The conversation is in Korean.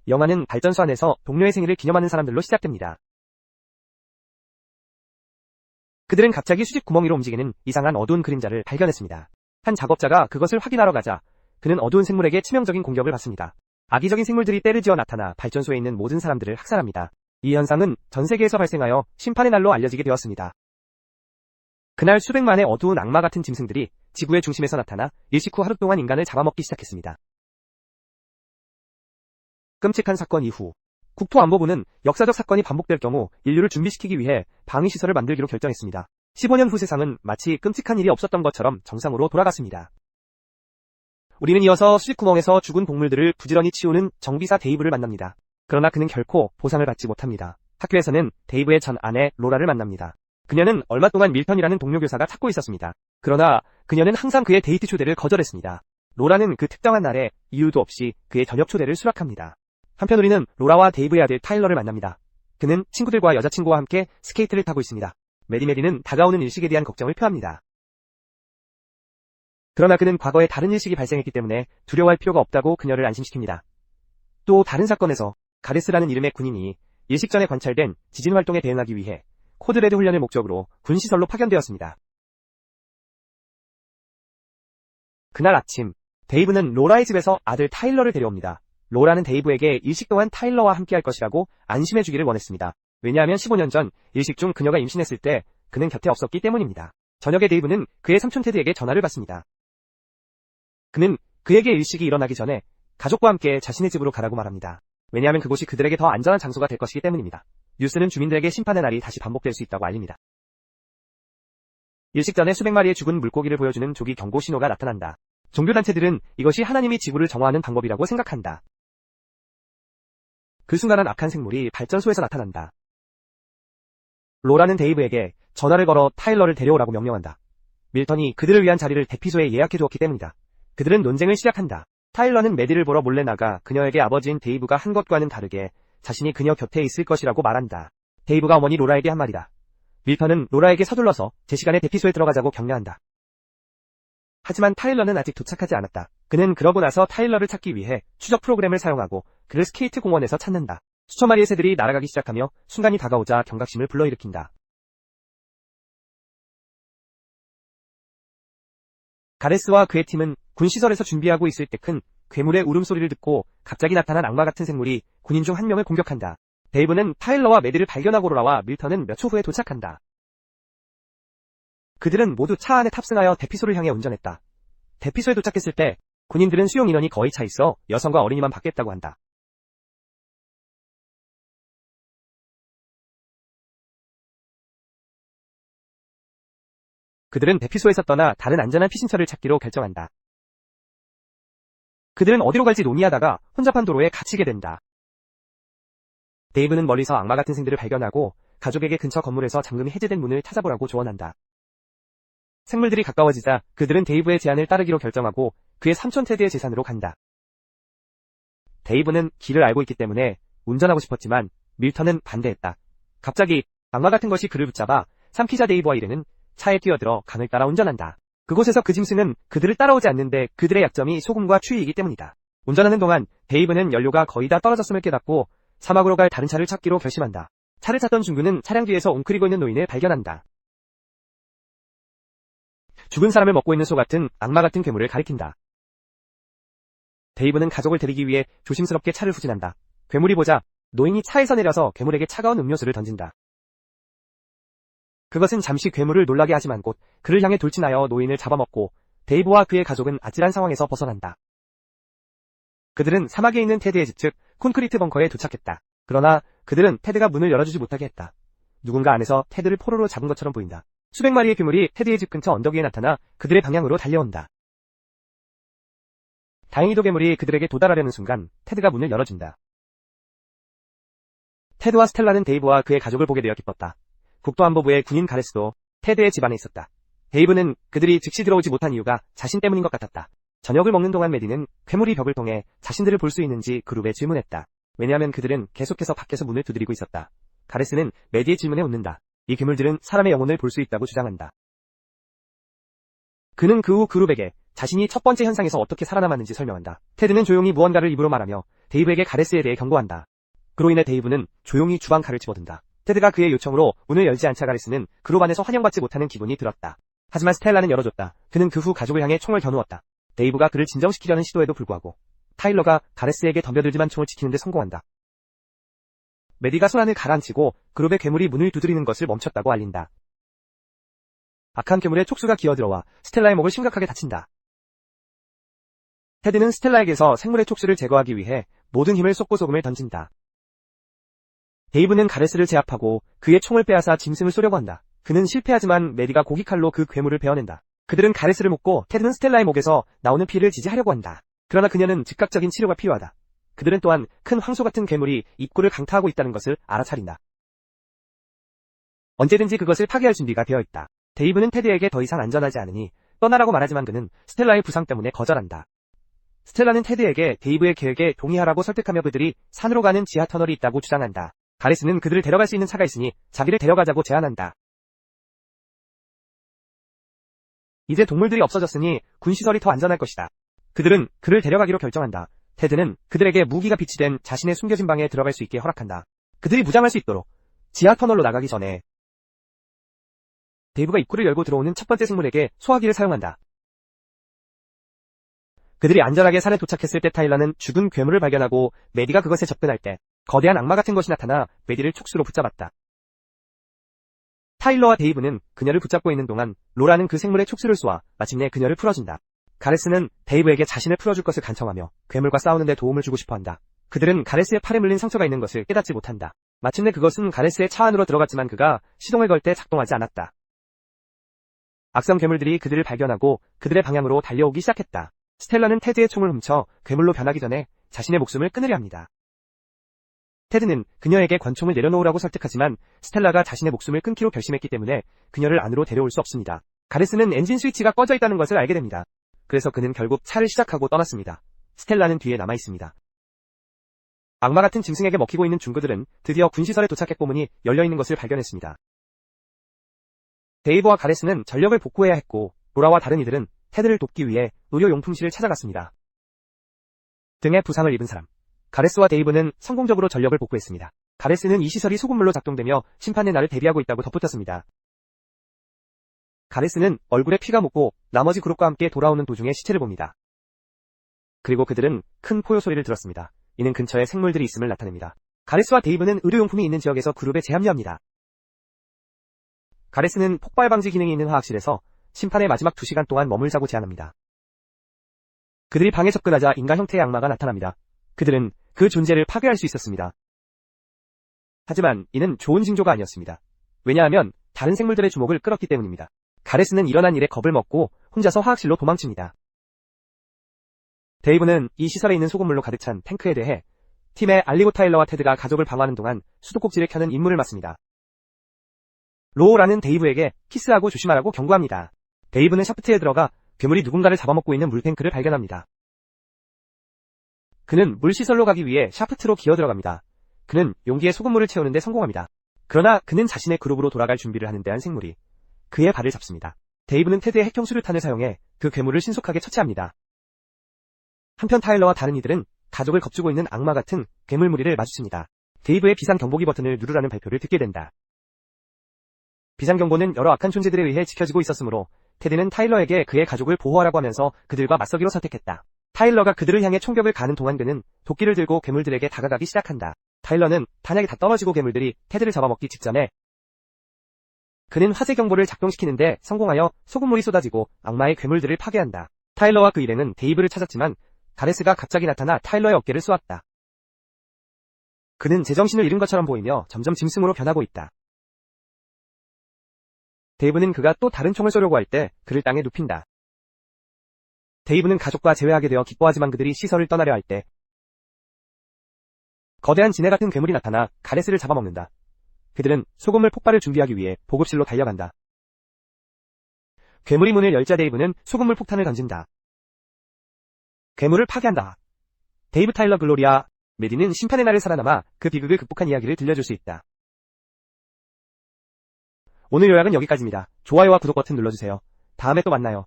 영화는 발전소 안에서 동료의 생일을 기념하는 사람들로 시작됩니다. 그들은 갑자기 수직 구멍 위로 움직이는 이상한 어두운 그림자를 발견했습니다. 한 작업자가 그것을 확인하러 가자 그는 어두운 생물에게 치명적인 공격을 받습니다. 악의적인 생물들이 때를 지어 나타나 발전소에 있는 모든 사람들을 학살합니다. 이 현상은 전 세계에서 발생하여 심판의 날로 알려지게 되었습니다. 그날 수백만의 어두운 악마 같은 짐승들이 지구의 중심에서 나타나 일식 후 하루 동안 인간을 잡아먹기 시작했습니다. 끔찍한 사건 이후 국토안보부는 역사적 사건이 반복될 경우 인류를 준비시키기 위해 방위시설을 만들기로 결정했습니다. 15년 후 세상은 마치 끔찍한 일이 없었던 것처럼 정상으로 돌아갔습니다. 우리는 이어서 수직구멍에서 죽은 동물들을 부지런히 치우는 정비사 데이브를 만납니다. 그러나 그는 결코 보상을 받지 못합니다. 학교에서는 데이브의 전 아내 로라를 만납니다. 그녀는 얼마 동안 밀턴이라는 동료 교사가 찾고 있었습니다. 그러나 그녀는 항상 그의 데이트 초대를 거절했습니다. 로라는 그 특정한 날에 이유도 없이 그의 저녁 초대를 수락합니다. 한편 우리는 로라와 데이브의 아들 타일러를 만납니다. 그는 친구들과 여자친구와 함께 스케이트를 타고 있습니다. 메리는 다가오는 일식에 대한 걱정을 표합니다. 그러나 그는 과거에 다른 일식이 발생했기 때문에 두려워할 필요가 없다고 그녀를 안심시킵니다. 또 다른 사건에서 가레스라는 이름의 군인이 일식 전에 관찰된 지진 활동에 대응하기 위해 코드레드 훈련을 목적으로 군시설로 파견되었습니다. 그날 아침 데이브는 로라의 집에서 아들 타일러를 데려옵니다. 로라는 데이브에게 일식 동안 타일러와 함께 할 것이라고 안심해주기를 원했습니다. 왜냐하면 15년 전 일식 중 그녀가 임신했을 때 그는 곁에 없었기 때문입니다. 저녁에 데이브는 그의 삼촌 테드에게 전화를 받습니다. 그는 그에게 일식이 일어나기 전에 가족과 함께 자신의 집으로 가라고 말합니다. 왜냐하면 그곳이 그들에게 더 안전한 장소가 될 것이기 때문입니다. 뉴스는 주민들에게 심판의 날이 다시 반복될 수 있다고 알립니다. 일식 전에 수백 마리의 죽은 물고기를 보여주는 조기 경고 신호가 나타난다. 종교단체들은 이것이 하나님이 지구를 정화하는 방법이라고 생각한다. 그 순간 악한 생물이 발전소에서 나타난다. 로라는 데이브에게 전화를 걸어 타일러를 데려오라고 명령한다. 밀턴이 그들을 위한 자리를 대피소에 예약해두었기 때문이다. 그들은 논쟁을 시작한다. 타일러는 메디를 보러 몰래 나가 그녀에게 아버지인 데이브가 한 것과는 다르게 자신이 그녀 곁에 있을 것이라고 말한다. 데이브가 어머니 로라에게 한 말이다. 밀턴은 로라에게 서둘러서 제 시간에 대피소에 들어가자고 격려한다. 하지만 타일러는 아직 도착하지 않았다. 그는 그러고 나서 타일러를 찾기 위해 추적 프로그램을 사용하고 그를 스케이트 공원에서 찾는다. 수천 마리의 새들이 날아가기 시작하며 순간이 다가오자 경각심을 불러일으킨다. 가레스와 그의 팀은 군시설에서 준비하고 있을 때 큰 괴물의 울음소리를 듣고 갑자기 나타난 악마 같은 생물이 군인 중 한 명을 공격한다. 데이브는 타일러와 메디를 발견하고 로라와 밀턴은 몇 초 후에 도착한다. 그들은 모두 차 안에 탑승하여 대피소를 향해 운전했다. 대피소에 도착했을 때 군인들은 수용 인원이 거의 차 있어 여성과 어린이만 받겠다고 한다. 그들은 대피소에서 떠나 다른 안전한 피신처를 찾기로 결정한다. 그들은 어디로 갈지 논의하다가 혼잡한 도로에 갇히게 된다. 데이브는 멀리서 악마 같은 생들을 발견하고 가족에게 근처 건물에서 잠금이 해제된 문을 찾아보라고 조언한다. 생물들이 가까워지자 그들은 데이브의 제안을 따르기로 결정하고 그의 삼촌 테드의 재산으로 간다. 데이브는 길을 알고 있기 때문에 운전하고 싶었지만 밀턴은 반대했다. 갑자기 악마 같은 것이 그를 붙잡아 삼키자 데이브와 이르는 차에 뛰어들어 강을 따라 운전한다. 그곳에서 그 짐승은 그들을 따라오지 않는데 그들의 약점이 소금과 추위이기 때문이다. 운전하는 동안 데이브는 연료가 거의 다 떨어졌음을 깨닫고 사막으로 갈 다른 차를 찾기로 결심한다. 차를 찾던 중구는 차량 뒤에서 웅크리고 있는 노인을 발견한다. 죽은 사람을 먹고 있는 소 같은 악마 같은 괴물을 가리킨다. 데이브는 가족을 데리기 위해 조심스럽게 차를 후진한다. 괴물이 보자 노인이 차에서 내려서 괴물에게 차가운 음료수를 던진다. 그것은 잠시 괴물을 놀라게 하지만 곧 그를 향해 돌진하여 노인을 잡아먹고 데이브와 그의 가족은 아찔한 상황에서 벗어난다. 그들은 사막에 있는 테드의 집 즉 콘크리트 벙커에 도착했다. 그러나 그들은 테드가 문을 열어주지 못하게 했다. 누군가 안에서 테드를 포로로 잡은 것처럼 보인다. 수백 마리의 괴물이 테드의 집 근처 언덕 위에 나타나 그들의 방향으로 달려온다. 다행히도 괴물이 그들에게 도달하려는 순간 테드가 문을 열어준다. 테드와 스텔라는 데이브와 그의 가족을 보게 되어 기뻤다. 국토안보부의 군인 가레스도 테드의 집안에 있었다. 데이브는 그들이 즉시 들어오지 못한 이유가 자신 때문인 것 같았다. 저녁을 먹는 동안 메디는 괴물이 벽을 통해 자신들을 볼 수 있는지 그룹에 질문했다. 왜냐하면 그들은 계속해서 밖에서 문을 두드리고 있었다. 가레스는 메디의 질문에 웃는다. 이 괴물들은 사람의 영혼을 볼 수 있다고 주장한다. 그는 그 후 그룹에게 자신이 첫 번째 현상에서 어떻게 살아남았는지 설명한다. 테드는 조용히 무언가를 입으로 말하며 데이브에게 가레스에 대해 경고한다. 그로 인해 데이브는 조용히 주방 칼을 집어든다. 테드가 그의 요청으로 문을 열지 않자 가레스는 그로 반해서 환영받지 못하는 기분이 들었다. 하지만 스텔라는 열어줬다. 그는 그 후 가족을 향해 총을 겨누었다. 데이브가 그를 진정시키려는 시도에도 불구하고 타일러가 가레스에게 덤벼들지만 총을 지키는데 성공한다. 메디가 손안을 가라앉히고 그룹의 괴물이 문을 두드리는 것을 멈췄다고 알린다. 악한 괴물의 촉수가 기어들어와 스텔라의 목을 심각하게 다친다. 테드는 스텔라에게서 생물의 촉수를 제거하기 위해 모든 힘을 쏟고 소금을 던진다. 데이브는 가레스를 제압하고 그의 총을 빼앗아 짐승을 쏘려고 한다. 그는 실패하지만 메디가 고기칼로 그 괴물을 베어낸다. 그들은 가레스를 묶고 테드는 스텔라의 목에서 나오는 피를 지지하려고 한다. 그러나 그녀는 즉각적인 치료가 필요하다. 그들은 또한 큰 황소 같은 괴물이 입구를 강타하고 있다는 것을 알아차린다. 언제든지 그것을 파괴할 준비가 되어 있다. 데이브는 테드에게 더 이상 안전하지 않으니 떠나라고 말하지만 그는 스텔라의 부상 때문에 거절한다. 스텔라는 테드에게 데이브의 계획에 동의하라고 설득하며 그들이 산으로 가는 지하 터널이 있다고 주장한다. 가레스는 그들을 데려갈 수 있는 차가 있으니 자기를 데려가자고 제안한다. 이제 동물들이 없어졌으니 군시설이 더 안전할 것이다. 그들은 그를 데려가기로 결정한다. 테드는 그들에게 무기가 비치된 자신의 숨겨진 방에 들어갈 수 있게 허락한다. 그들이 무장할 수 있도록 지하 터널로 나가기 전에 데이브가 입구를 열고 들어오는 첫 번째 생물에게 소화기를 사용한다. 그들이 안전하게 산에 도착했을 때 타일러는 죽은 괴물을 발견하고 메디가 그것에 접근할 때 거대한 악마 같은 것이 나타나 메디를 촉수로 붙잡았다. 타일러와 데이브는 그녀를 붙잡고 있는 동안 로라는 그 생물의 촉수를 쏘아 마침내 그녀를 풀어준다. 가레스는 데이브에게 자신을 풀어줄 것을 간청하며 괴물과 싸우는 데 도움을 주고 싶어한다. 그들은 가레스의 팔에 물린 상처가 있는 것을 깨닫지 못한다. 마침내 그것은 가레스의 차 안으로 들어갔지만 그가 시동을 걸 때 작동하지 않았다. 악성 괴물들이 그들을 발견하고 그들의 방향으로 달려오기 시작했다. 스텔라는 테드의 총을 훔쳐 괴물로 변하기 전에 자신의 목숨을 끊으려 합니다. 테드는 그녀에게 권총을 내려놓으라고 설득하지만 스텔라가 자신의 목숨을 끊기로 결심했기 때문에 그녀를 안으로 데려올 수 없습니다. 가레스는 엔진 스위치가 꺼져 있다는 것을 알게 됩니다. 그래서 그는 결국 차를 시작하고 떠났습니다. 스텔라는 뒤에 남아 있습니다. 악마 같은 짐승에게 먹히고 있는 중구들은 드디어 군시설에 도착했고 문이 열려있는 것을 발견했습니다. 데이브와 가레스는 전력을 복구해야 했고 로라와 다른 이들은 테드를 돕기 위해 의료용품실을 찾아갔습니다. 등에 부상을 입은 사람. 가레스와 데이브는 성공적으로 전력을 복구했습니다. 가레스는 이 시설이 소금물로 작동되며 심판의 날을 대비하고 있다고 덧붙였습니다. 가레스는 얼굴에 피가 묻고 나머지 그룹과 함께 돌아오는 도중에 시체를 봅니다. 그리고 그들은 큰 포효 소리를 들었습니다. 이는 근처에 생물들이 있음을 나타냅니다. 가레스와 데이브는 의료용품이 있는 지역에서 그룹에 재합류합니다. 가레스는 폭발 방지 기능이 있는 화학실에서 심판의 마지막 2시간 동안 머물자고 제안합니다. 그들이 방에 접근하자 인간 형태의 악마가 나타납니다. 그들은 그 존재를 파괴할 수 있었습니다. 하지만 이는 좋은 징조가 아니었습니다. 왜냐하면 다른 생물들의 주목을 끌었기 때문입니다. 가레스는 일어난 일에 겁을 먹고 혼자서 화학실로 도망칩니다. 데이브는 이 시설에 있는 소금물로 가득 찬 탱크에 대해 팀의 알리고 타일러와 테드가 가족을 방어하는 동안 수도꼭지를 켜는 임무를 맡습니다. 로우라는 데이브에게 키스하고 조심하라고 경고합니다. 데이브는 샤프트에 들어가 괴물이 누군가를 잡아먹고 있는 물탱크를 발견합니다. 그는 물시설로 가기 위해 샤프트로 기어들어갑니다. 그는 용기에 소금물을 채우는데 성공합니다. 그러나 그는 자신의 그룹으로 돌아갈 준비를 하는데 한 생물이 그의 발을 잡습니다. 데이브는 테드의 핵형 수류탄을 사용해 그 괴물을 신속하게 처치합니다. 한편 타일러와 다른 이들은 가족을 겁주고 있는 악마 같은 괴물 무리를 마주칩니다. 데이브의 비상경보기 버튼을 누르라는 발표를 듣게 된다. 비상경보는 여러 악한 존재들에 의해 지켜지고 있었으므로 테드는 타일러에게 그의 가족을 보호하라고 하면서 그들과 맞서기로 선택했다. 타일러가 그들을 향해 총격을 가는 동안 그는 도끼를 들고 괴물들에게 다가가기 시작한다. 타일러는 탄약이 다 떨어지고 괴물들이 테드를 잡아먹기 직전에 그는 화재 경보를 작동시키는데 성공하여 소금물이 쏟아지고 악마의 괴물들을 파괴한다. 타일러와 그 일행은 데이브를 찾았지만 가레스가 갑자기 나타나 타일러의 어깨를 쏘았다. 그는 제정신을 잃은 것처럼 보이며 점점 짐승으로 변하고 있다. 데이브는 그가 또 다른 총을 쏘려고 할 때 그를 땅에 눕힌다. 데이브는 가족과 재회하게 되어 기뻐하지만 그들이 시설을 떠나려 할 때 거대한 지네 같은 괴물이 나타나 가레스를 잡아먹는다. 그들은 소금물 폭발을 준비하기 위해 보급실로 달려간다. 괴물이 문을 열자 데이브는 소금물 폭탄을 던진다. 괴물을 파괴한다. 데이브 타일러 글로리아 메디는 심판의 날에 살아남아 그 비극을 극복한 이야기를 들려줄 수 있다. 오늘 요약은 여기까지입니다. 좋아요와 구독 버튼 눌러주세요. 다음에 또 만나요.